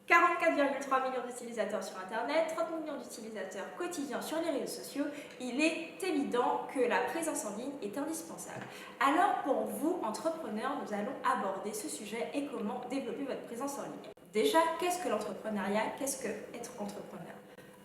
,44,3 millions d'utilisateurs sur Internet, 30 millions d'utilisateurs quotidiens sur les réseaux sociaux, il est évident que la présence en ligne est indispensable. Alors pour vous, entrepreneurs, nous allons aborder ce sujet et comment développer votre présence en ligne. Déjà, qu'est-ce que l'entrepreneuriat? Qu'est-ce que être entrepreneur?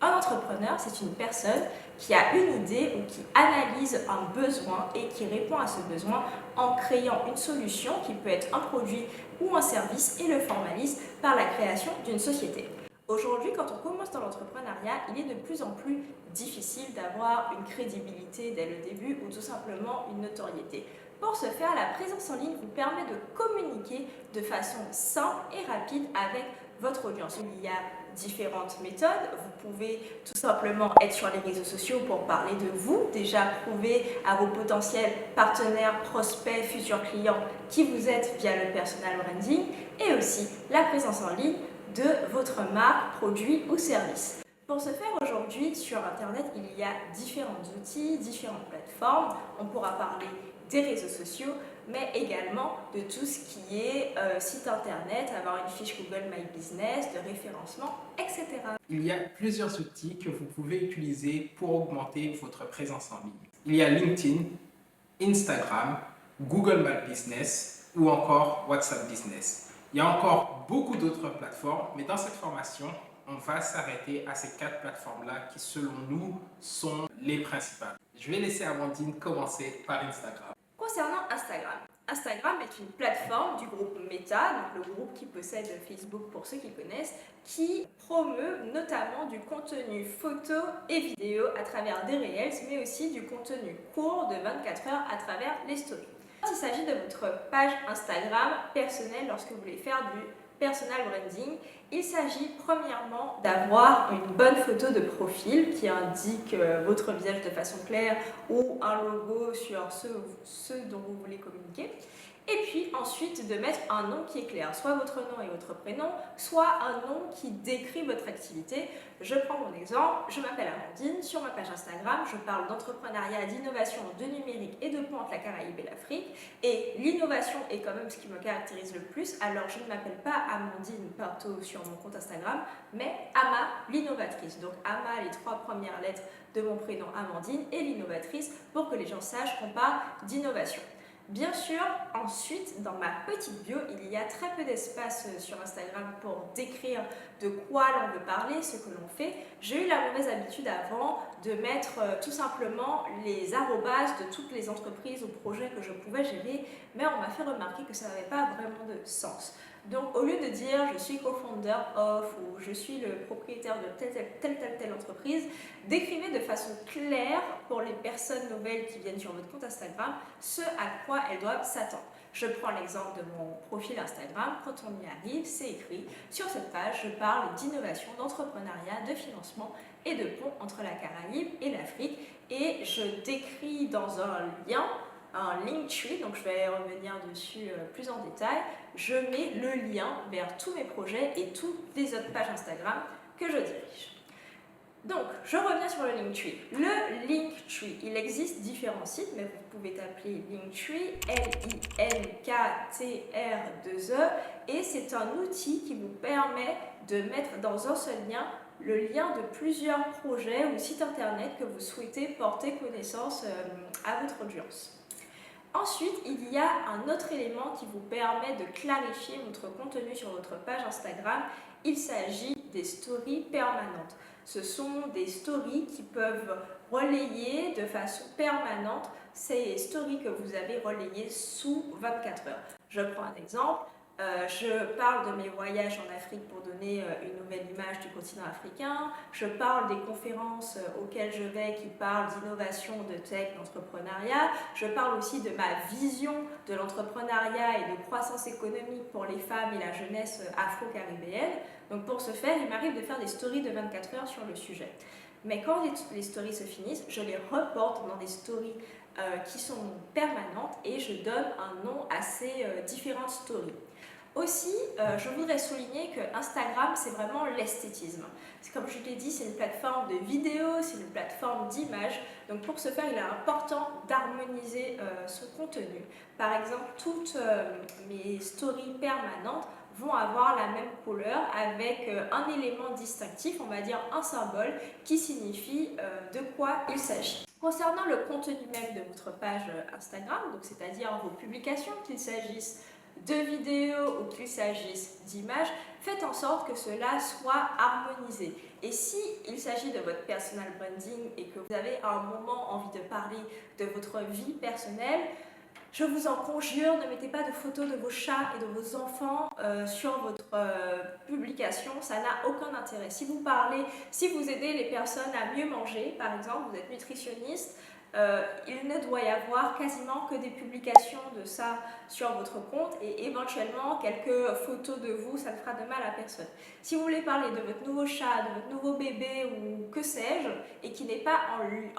Un entrepreneur, c'est une personne qui a une idée ou qui analyse un besoin et qui répond à ce besoin en créant une solution qui peut être un produit ou un service et le formalise par la création d'une société. Aujourd'hui, quand on commence dans l'entrepreneuriat, il est de plus en plus difficile d'avoir une crédibilité dès le début ou tout simplement une notoriété. Pour ce faire, la présence en ligne vous permet de communiquer de façon simple et rapide avec votre audience. Il y a différentes méthodes. Vous pouvez tout simplement être sur les réseaux sociaux pour parler de vous, déjà prouver à vos potentiels partenaires, prospects, futurs clients qui vous êtes via le personal branding et aussi la présence en ligne de votre marque, produit ou service. Pour ce faire, aujourd'hui, sur Internet, il y a différents outils, différentes plateformes. On pourra parler des réseaux sociaux, mais également de tout ce qui est site Internet, avoir une fiche Google My Business, de référencement, etc. Il y a plusieurs outils que vous pouvez utiliser pour augmenter votre présence en ligne. Il y a LinkedIn, Instagram, Google My Business ou encore WhatsApp Business. Il y a encore beaucoup d'autres plateformes, mais dans cette formation, on va s'arrêter à ces 4 plateformes-là qui, selon nous, sont les principales. Je vais laisser Amandine commencer par Instagram. Concernant Instagram, Instagram est une plateforme du groupe Meta, donc le groupe qui possède Facebook pour ceux qui connaissent, qui promeut notamment du contenu photo et vidéo à travers des Reels, mais aussi du contenu court de 24 heures à travers les stories. Il s'agit de votre page Instagram personnelle lorsque vous voulez faire du personal branding. Il s'agit premièrement d'avoir une bonne photo de profil qui indique votre visage de façon claire ou un logo sur ce dont vous voulez communiquer. Et puis ensuite de mettre un nom qui est clair, soit votre nom et votre prénom, soit un nom qui décrit votre activité. Je prends mon exemple, je m'appelle Amandine, sur ma page Instagram, je parle d'entrepreneuriat, d'innovation, de numérique et de ponts entre la Caraïbe et l'Afrique. Et l'innovation est quand même ce qui me caractérise le plus, alors je ne m'appelle pas Amandine partout sur mon compte Instagram, mais Ama l'innovatrice. Donc Ama, les 3 premières lettres de mon prénom Amandine et l'innovatrice pour que les gens sachent qu'on parle d'innovation. Bien sûr, ensuite, dans ma petite bio, il y a très peu d'espace sur Instagram pour décrire de quoi l'on veut parler, ce que l'on fait. J'ai eu la mauvaise habitude avant de mettre tout simplement les arrobases de toutes les entreprises ou projets que je pouvais gérer, mais on m'a fait remarquer que ça n'avait pas vraiment de sens. Donc, au lieu de dire je suis co-founder of ou je suis le propriétaire de telle entreprise, décrivez de façon claire pour les personnes nouvelles qui viennent sur votre compte Instagram ce à quoi elles doivent s'attendre. Je prends l'exemple de mon profil Instagram. Quand on y arrive, c'est écrit sur cette page, je parle d'innovation, d'entrepreneuriat, de financement et de pont entre la Caraïbe et l'Afrique. Et je décris dans un lien, un Linktree, donc je vais revenir dessus plus en détail, je mets le lien vers tous mes projets et toutes les autres pages Instagram que je dirige. Donc, je reviens sur le Linktree. Le Linktree, il existe différents sites, mais vous pouvez t'appeler Linktree, L-I-N-K-T-R-2-E, et c'est un outil qui vous permet de mettre dans un seul lien le lien de plusieurs projets ou sites internet que vous souhaitez porter connaissance à votre audience. Ensuite, il y a un autre élément qui vous permet de clarifier votre contenu sur votre page Instagram. Il s'agit des stories permanentes. Ce sont des stories qui peuvent relayer de façon permanente ces stories que vous avez relayées sous 24 heures. Je prends un exemple. Je parle de mes voyages en Afrique pour donner une nouvelle image du continent africain. Je parle des conférences auxquelles je vais qui parlent d'innovation, de tech, d'entrepreneuriat. Je parle aussi de ma vision de l'entrepreneuriat et de croissance économique pour les femmes et la jeunesse afro-caribéenne. Donc pour ce faire, il m'arrive de faire des stories de 24 heures sur le sujet. Mais quand les stories se finissent, je les reporte dans des stories qui sont permanentes et je donne un nom à ces différentes stories. Aussi, je voudrais souligner que Instagram, c'est vraiment l'esthétisme. Comme je l'ai dit, c'est une plateforme de vidéos, c'est une plateforme d'images. Donc pour ce faire, il est important d'harmoniser son contenu. Par exemple, toutes mes stories permanentes vont avoir la même couleur avec un élément distinctif, on va dire un symbole qui signifie de quoi il s'agit. Concernant le contenu même de votre page Instagram, donc c'est-à-dire vos publications, qu'il s'agisse de vidéos ou qu'il s'agisse d'images, faites en sorte que cela soit harmonisé. Et si il s'agit de votre personal branding et que vous avez à un moment envie de parler de votre vie personnelle, je vous en conjure, ne mettez pas de photos de vos chats et de vos enfants sur votre publication, ça n'a aucun intérêt. Si vous parlez, si vous aidez les personnes à mieux manger, par exemple, vous êtes nutritionniste, il ne doit y avoir quasiment que des publications de ça sur votre compte et éventuellement quelques photos de vous, ça ne fera de mal à personne. Si vous voulez parler de votre nouveau chat, de votre nouveau bébé ou que sais-je, et qui n'est pas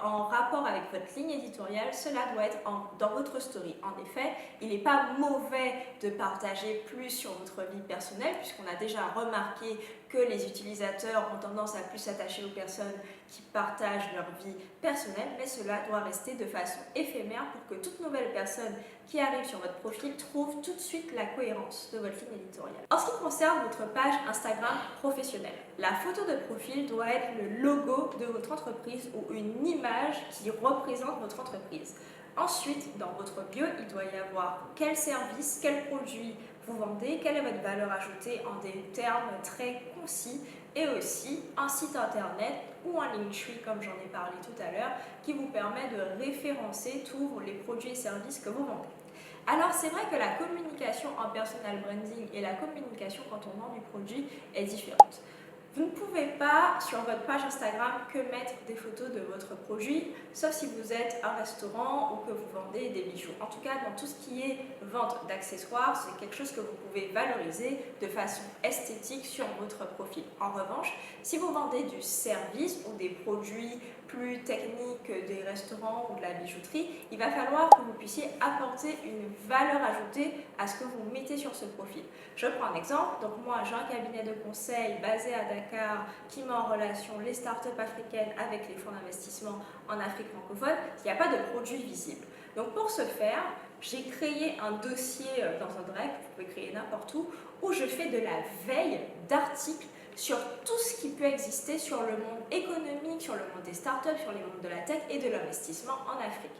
en rapport avec votre ligne éditoriale, cela doit être dans votre story. En effet, il n'est pas mauvais de partager plus sur votre vie personnelle, puisqu'on a déjà remarqué que les utilisateurs ont tendance à plus s'attacher aux personnes qui partagent leur vie personnelle, mais cela doit rester de façon éphémère pour que toute nouvelle personne qui arrive sur votre profil trouve tout de suite la cohérence de votre ligne éditoriale. En ce qui concerne votre page Instagram professionnelle, la photo de profil doit être le logo de votre entreprise ou une image qui représente votre entreprise. Ensuite, dans votre bio, il doit y avoir quel service, quel produit vous vendez, quelle est votre valeur ajoutée en des termes très concis et aussi un site internet ou un Linktree comme j'en ai parlé tout à l'heure qui vous permet de référencer tous les produits et services que vous vendez. Alors c'est vrai que la communication en personal branding et la communication quand on vend du produit est différente. Vous ne pouvez pas, sur votre page Instagram, que mettre des photos de votre produit, sauf si vous êtes un restaurant ou que vous vendez des bijoux. En tout cas, dans tout ce qui est vente d'accessoires, c'est quelque chose que vous pouvez valoriser de façon esthétique sur votre profil. En revanche, si vous vendez du service ou des produits plus techniques des restaurants ou de la bijouterie, il va falloir que vous puissiez apporter une valeur ajoutée à ce que vous mettez sur ce profil. Je prends un exemple. Donc moi, j'ai un cabinet de conseil basé à Dakar qui met en relation les startups africaines avec les fonds d'investissement en Afrique francophone. Il n'y a pas de produit visible. Donc pour ce faire, j'ai créé un dossier dans un Drive, vous pouvez créer n'importe où je fais de la veille d'articles sur tout ce qui peut exister sur le monde économique, sur le monde des startups, sur les mondes de la tech et de l'investissement en Afrique.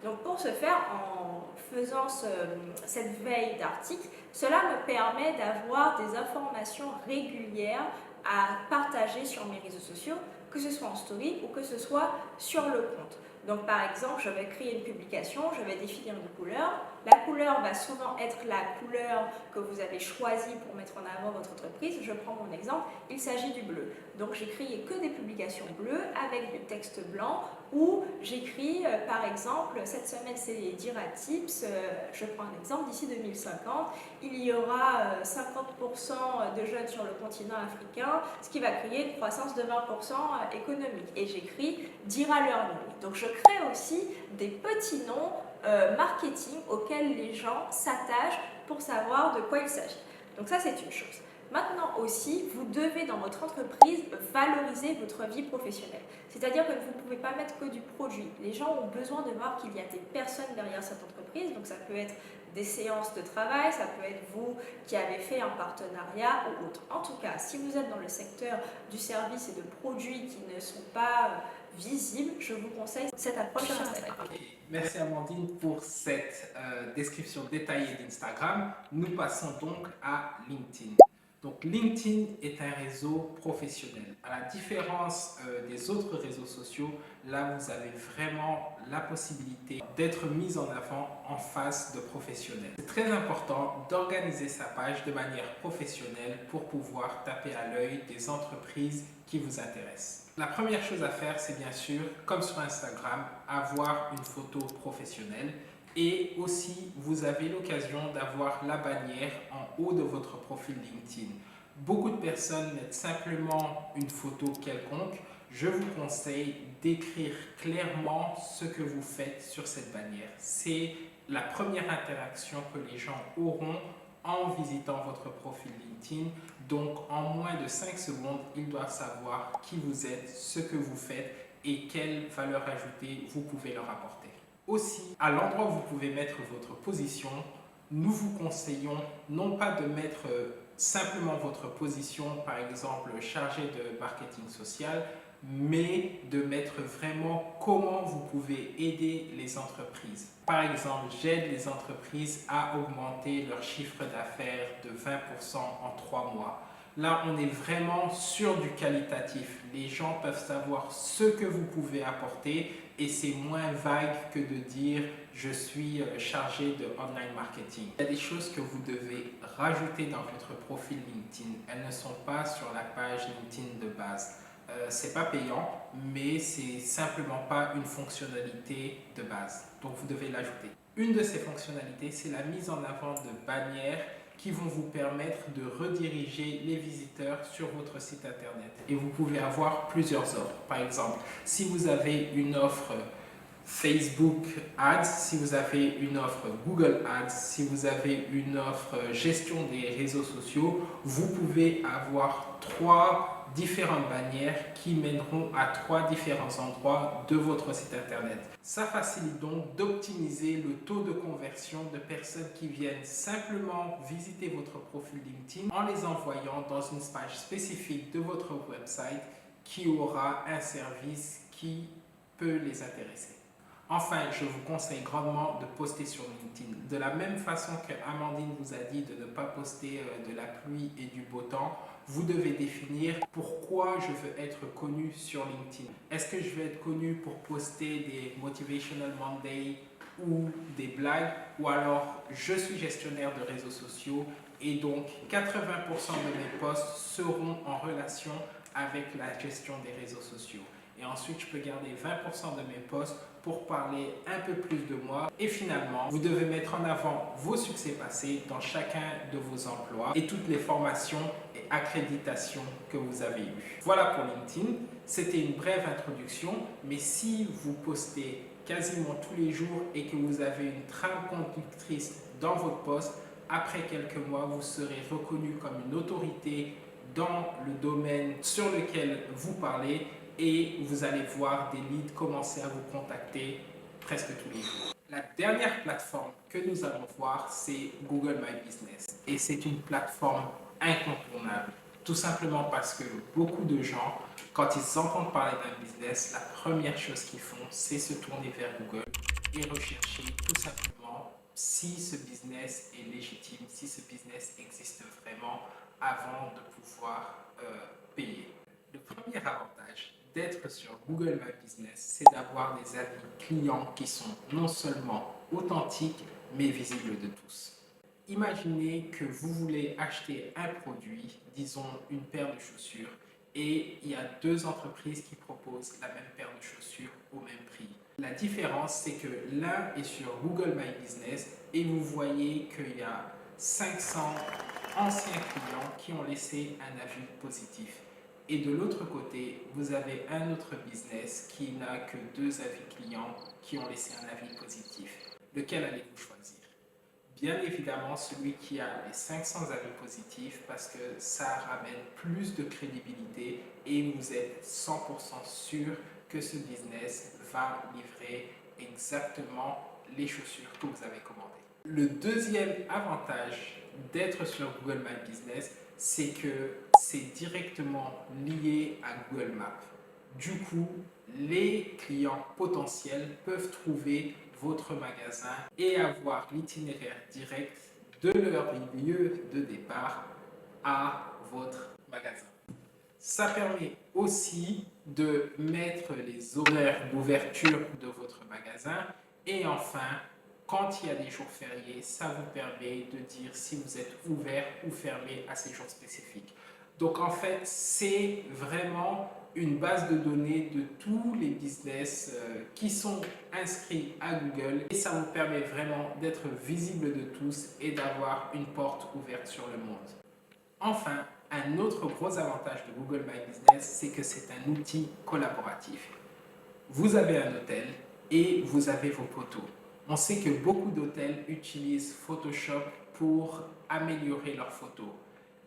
Donc pour ce faire, en faisant cette veille d'articles, cela me permet d'avoir des informations régulières à partager sur mes réseaux sociaux, que ce soit en story ou que ce soit sur le compte. Donc par exemple, je vais créer une publication, je vais définir une couleur. La couleur va souvent être la couleur que vous avez choisie pour mettre en avant votre entreprise. Je prends mon exemple, il s'agit du bleu. Donc j'ai créé que des publications bleues avec du texte blanc où j'écris par exemple, cette semaine c'est les Dira Tips, je prends un exemple, d'ici 2050, il y aura 50% de jeunes sur le continent africain, ce qui va créer une croissance de 20% économique. Et j'écris Dira Learning. Donc je crée aussi des petits noms marketing auxquels les gens s'attachent pour savoir de quoi il s'agit. Donc ça c'est une chose. Maintenant aussi, vous devez dans votre entreprise valoriser votre vie professionnelle. C'est-à-dire que vous ne pouvez pas mettre que du produit. Les gens ont besoin de voir qu'il y a des personnes derrière cette entreprise. Donc ça peut être des séances de travail, ça peut être vous qui avez fait un partenariat ou autre. En tout cas, si vous êtes dans le secteur du service et de produits qui ne sont pas visibles, je vous conseille cette approche sur Instagram. Merci Amandine pour cette description détaillée d'Instagram. Nous passons donc à LinkedIn. Donc LinkedIn est un réseau professionnel. À la différence des autres réseaux sociaux, là vous avez vraiment la possibilité d'être mis en avant en face de professionnels. C'est très important d'organiser sa page de manière professionnelle pour pouvoir taper à l'œil des entreprises qui vous intéressent. La première chose à faire, c'est bien sûr, comme sur Instagram, avoir une photo professionnelle. Et aussi, vous avez l'occasion d'avoir la bannière en haut de votre profil LinkedIn. Beaucoup de personnes mettent simplement une photo quelconque. Je vous conseille d'écrire clairement ce que vous faites sur cette bannière. C'est la première interaction que les gens auront en visitant votre profil LinkedIn. Donc, en moins de 5 secondes, ils doivent savoir qui vous êtes, ce que vous faites et quelle valeur ajoutée vous pouvez leur apporter. Aussi, à l'endroit où vous pouvez mettre votre position, nous vous conseillons non pas de mettre simplement votre position, par exemple chargé de marketing social, mais de mettre vraiment comment vous pouvez aider les entreprises. Par exemple, j'aide les entreprises à augmenter leur chiffre d'affaires de 20% en 3 mois. Là, on est vraiment sur du qualitatif. Les gens peuvent savoir ce que vous pouvez apporter et c'est moins vague que de dire je suis chargé de online marketing. Il y a des choses que vous devez rajouter dans votre profil LinkedIn. Elles ne sont pas sur la page LinkedIn de base. C'est pas payant, mais c'est simplement pas une fonctionnalité de base. Donc vous devez l'ajouter. Une de ces fonctionnalités, c'est la mise en avant de bannières qui vont vous permettre de rediriger les visiteurs sur votre site internet. Et vous pouvez avoir plusieurs offres. Par exemple, si vous avez une offre Facebook Ads, si vous avez une offre Google Ads, si vous avez une offre gestion des réseaux sociaux, vous pouvez avoir 3 différentes bannières qui mèneront à 3 différents endroits de votre site internet. Ça facilite donc d'optimiser le taux de conversion de personnes qui viennent simplement visiter votre profil LinkedIn en les envoyant dans une page spécifique de votre website qui aura un service qui peut les intéresser. Enfin, je vous conseille grandement de poster sur LinkedIn. De la même façon que Amandine vous a dit de ne pas poster de la pluie et du beau temps, vous devez définir pourquoi je veux être connu sur LinkedIn. Est-ce que je veux être connu pour poster des Motivational Monday ou des blagues, ou alors je suis gestionnaire de réseaux sociaux et donc 80% de mes posts seront en relation avec la gestion des réseaux sociaux. Et ensuite, je peux garder 20% de mes posts pour parler un peu plus de moi. Et finalement, vous devez mettre en avant vos succès passés dans chacun de vos emplois et toutes les formations et accréditations que vous avez eues. Voilà pour LinkedIn. C'était une brève introduction, mais si vous postez quasiment tous les jours et que vous avez une trame conductrice dans votre poste, après quelques mois, vous serez reconnu comme une autorité dans le domaine sur lequel vous parlez et vous allez voir des leads commencer à vous contacter presque tous les jours. La dernière plateforme que nous allons voir, c'est Google My Business. Et c'est une plateforme incontournable, tout simplement parce que beaucoup de gens, quand ils entendent parler d'un business, la première chose qu'ils font, c'est se tourner vers Google et rechercher tout simplement si ce business est légitime, si ce business existe vraiment avant de pouvoir payer. Le premier avantage d'être sur Google My Business, c'est d'avoir des avis clients qui sont non seulement authentiques, mais visibles de tous. Imaginez que vous voulez acheter un produit, disons une paire de chaussures, et il y a 2 entreprises qui proposent la même paire de chaussures au même prix. La différence, c'est que l'un est sur Google My Business et vous voyez qu'il y a 500 anciens clients qui ont laissé un avis positif. Et de l'autre côté, vous avez un autre business qui n'a que 2 avis clients qui ont laissé un avis positif. Lequel allez-vous choisir? Bien évidemment, celui qui a les 500 avis positifs parce que ça ramène plus de crédibilité et vous êtes 100% sûr que ce business va livrer exactement les chaussures que vous avez commandées. Le deuxième avantage d'être sur Google My Business, c'est que c'est directement lié à Google Maps. Du coup, les clients potentiels peuvent trouver votre magasin et avoir l'itinéraire direct de leur lieu de départ à votre magasin. Ça permet aussi de mettre les horaires d'ouverture de votre magasin et enfin, quand il y a des jours fériés, ça vous permet de dire si vous êtes ouvert ou fermé à ces jours spécifiques. Donc en fait, c'est vraiment une base de données de tous les business qui sont inscrits à Google et ça vous permet vraiment d'être visible de tous et d'avoir une porte ouverte sur le monde. Enfin, un autre gros avantage de Google My Business, c'est que c'est un outil collaboratif. Vous avez un hôtel et vous avez vos photos. On sait que beaucoup d'hôtels utilisent Photoshop pour améliorer leurs photos.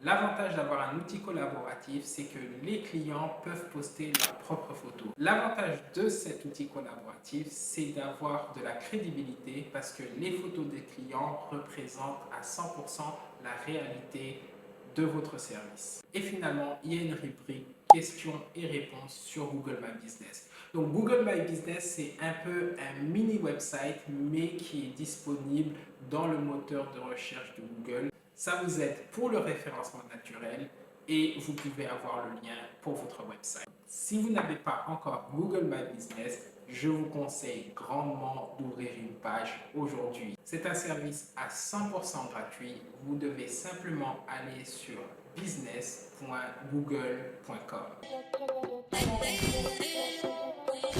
L'avantage d'avoir un outil collaboratif, c'est que les clients peuvent poster leurs propres photos. L'avantage de cet outil collaboratif, c'est d'avoir de la crédibilité parce que les photos des clients représentent à 100% la réalité de votre service. Et finalement, il y a une rubrique questions et réponses sur Google My Business. Donc Google My Business, c'est un peu un mini website, mais qui est disponible dans le moteur de recherche de Google. Ça vous aide pour le référencement naturel et vous pouvez avoir le lien pour votre website. Si vous n'avez pas encore Google My Business, je vous conseille grandement d'ouvrir une page aujourd'hui. C'est un service à 100% gratuit. Vous devez simplement aller sur business.google.com.